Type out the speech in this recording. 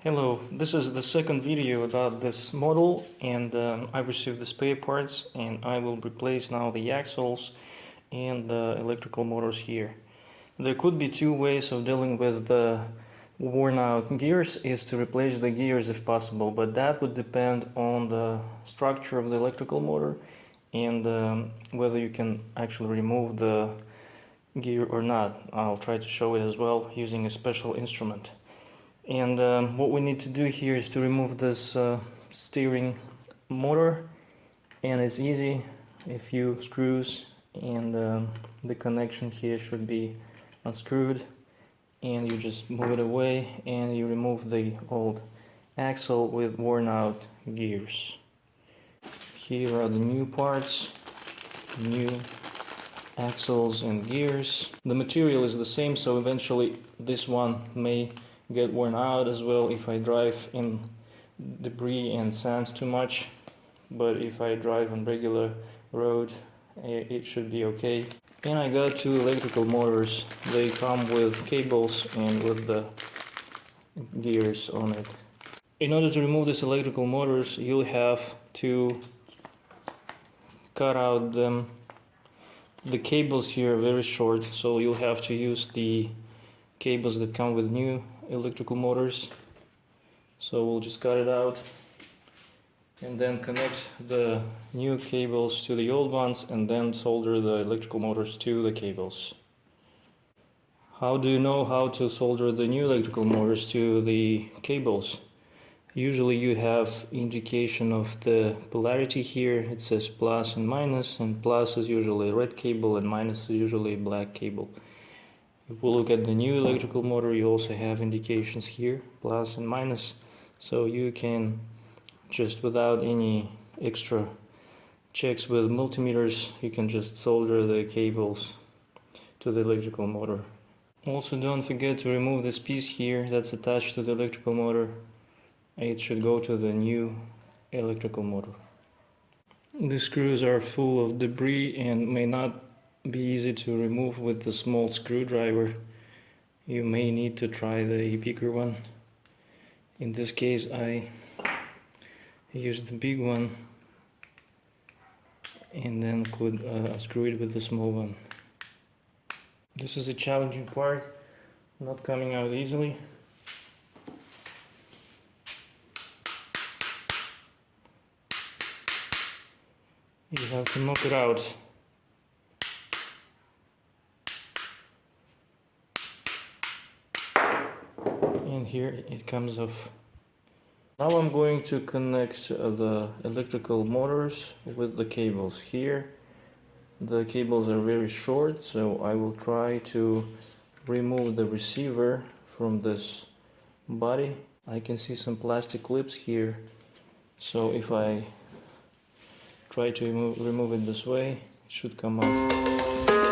Hello, this is the second video about this model, and I received the spare parts, and I will replace now the axles and the electrical motors here. There could be two ways of dealing with the worn out gears, is to replace the gears if possible, but that would depend on the structure of the electrical motor and whether you can actually remove the gear or not. I'll try to show it as well using a special instrument. And what we need to do here is to remove this steering motor, and it's easy. A few screws, and the connection here should be unscrewed, and you just move it away and you remove the old axle with worn out gears. Here are the new parts, new axles and gears. The material is the same, so eventually this one may get worn out as well if I drive in debris and sand too much, but if I drive on regular road it should be okay. And I got two electrical motors. They come with cables and with the gears on it. In order to remove these electrical motors, you'll have to cut out them. The cables here are very short, so you'll have to use the cables that come with new electrical motors. So we'll just cut it out and then connect the new cables to the old ones and then solder the electrical motors to the cables. How do you know how to solder the new electrical motors to the cables? Usually you have indication of the polarity here. It says plus and minus, and plus is usually a red cable and minus is usually a black cable. If we look at the new electrical motor, you also have indications here, plus and minus, so you can just, without any extra checks with multimeters, you can just solder the cables to the electrical motor. Also, don't forget to remove this piece here that's attached to the electrical motor. It should go to the new electrical motor. The screws are full of debris and may not be easy to remove with the small screwdriver. You may need to try the bigger one. In this case I used the big one and then could screw it with the small one. This is a challenging part, not coming out easily. You have to knock it out. And here it comes off. Now I'm going to connect the electrical motors with the cables here. The cables are very short, so I will try to remove the receiver from this body. I can see some plastic clips here, so if I try to remove it this way, it should come out.